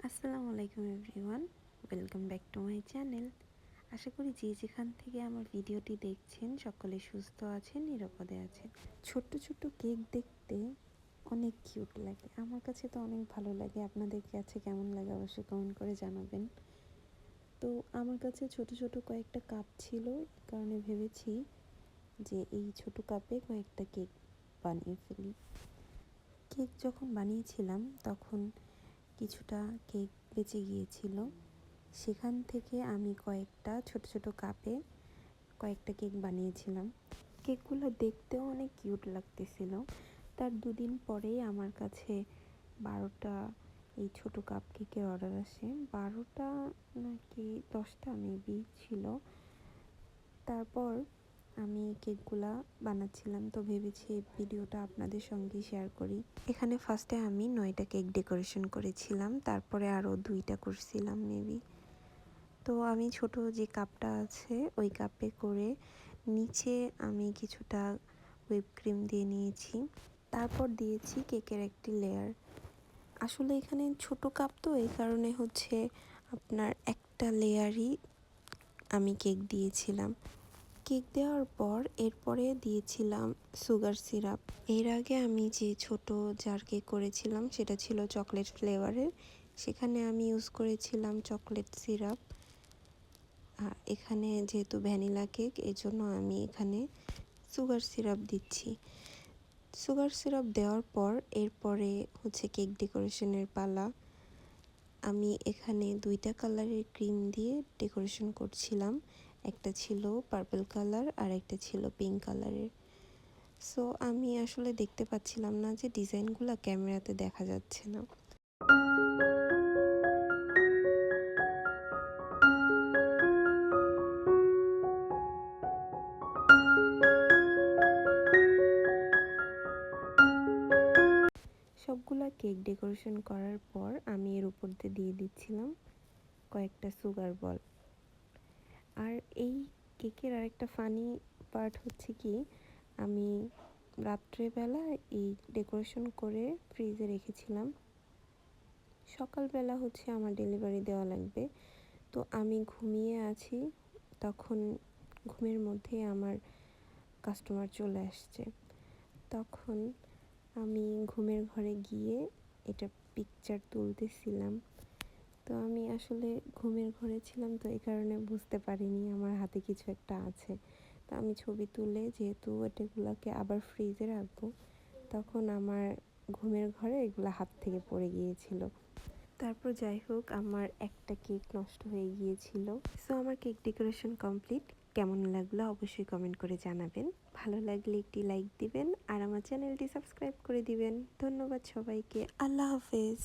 আসসালামু আলাইকুম everyone, welcome back to my channel. আশা করি যে যেখান থেকে আমার ভিডিওটি দেখছেন সকলে সুস্থ আছেন, নিরাপদে আছেন। ছোট্ট ছোট্ট কেক দেখতে অনেক কিউট লাগে, আমার কাছে তো অনেক ভালো লাগে। আপনাদের কাছে কেমন লাগে অবশ্যই কমেন্ট করে জানাবেন। তো আমার কাছে ছোট ছোট কয়েকটা কাপ ছিল, এই কারণে ভেবেছি যে এই ছোট কাপে কয়েকটা কেক বানিয়ে ফেলি। কেক যখন বানিয়েছিলাম তখন কিছুটা কেক বেঁচে গিয়েছিল, সেখান থেকে আমি কয়েকটা ছোট ছোট কাপে কয়েকটা কেক বানিয়েছিলাম। কেকগুলো দেখতেও অনেক কিউট লাগতেছিল। তার দুদিন পরেই আমার কাছে 12টা এই ছোট কাপ কেকের অর্ডার আসে। 12টা নাকি 10টা মেবি ছিল। তারপর আমি কেকগুলা বানাচ্ছিলাম, তো ভেবেছি এই ভিডিওটা আপনাদের সঙ্গে শেয়ার করি। এখানে ফার্স্টে আমি 9টা কেক ডেকোরেশন করেছিলাম, তারপরে আরও 2টা করছিলাম মেবি। তো আমি ছোট যে কাপটা আছে ওই কাপে করে নিচে আমি কিছুটা হুইপ ক্রিম দিয়ে নিয়েছি, তারপর দিয়েছি কেকের একটি লেয়ার। আসলে এখানে ছোট কাপ তো এই কারণে হচ্ছে আপনার একটা লেয়ারই আমি কেক দিয়েছিলাম। কেক দেওয়ার পর এরপরে দিয়েছিলাম সুগার সিরাপ। এর আগে আমি যে ছোট জার কেক করেছিলাম সেটা ছিল চকলেট ফ্লেভারের, সেখানে আমি ইউজ করেছিলাম চকলেট সিরাপ। এখানে যেহেতু ভ্যানিলা কেক এই জন্য আমি এখানে সুগার সিরাপ দিচ্ছি। সুগার সিরাপ দেওয়ার পর এরপরে হচ্ছে কেক ডেকোরেশনের পালা। আমি এখানে 2টা কালারের ক্রিম দিয়ে ডেকোরেশন করছিলাম, একটা ছিল পার্পল কালার আর একটা ছিল পিঙ্ক কালারের। সো আমি আসলে দেখতে পাচ্ছিলাম না যে ডিজাইনগুলো ক্যামেরাতে দেখা যাচ্ছে না। সবগুলা কেক ডেকোরেশন করার পর আমি এর উপর দিয়ে দিচ্ছিলাম কয়েকটা সুগার বল। আর এই কেকের আরেকটা ফানি পার্ট হচ্ছে কি, আমি রাত্রেবেলা এই ডেকোরেশন করে ফ্রিজে রেখেছিলাম। সকালবেলা হচ্ছে আমার ডেলিভারি দেওয়া লাগবে, তো আমি ঘুমিয়ে আছি, তখন ঘুমের মধ্যে আমার কাস্টমার চলে আসছে। তখন আমি ঘুমের ঘরে গিয়ে এটা পিকচার তুলতেছিলাম। তো আমি আসলে ঘুমের ঘরে ছিলাম, তো এই কারণে বুঝতে পারিনি আমার হাতে কিছু একটা আছে। তো আমি ছবি তুলে যেহেতু এটাগুলোকে আবার ফ্রিজে রাখবো, তখন আমার ঘুমের ঘরে এগুলো হাত থেকে পড়ে গিয়েছিল। তারপর যাই হোক, আমার একটা কেক নষ্ট হয়ে গিয়েছিল। সো আমার কেক ডেকোরেশন কমপ্লিট। কেমন লাগলো অবশ্যই কমেন্ট করে জানাবেন। ভালো লাগলে একটি লাইক দিবেন আর আমার চ্যানেলটি সাবস্ক্রাইব করে দিবেন। ধন্যবাদ সবাইকে। আল্লাহ হাফেজ।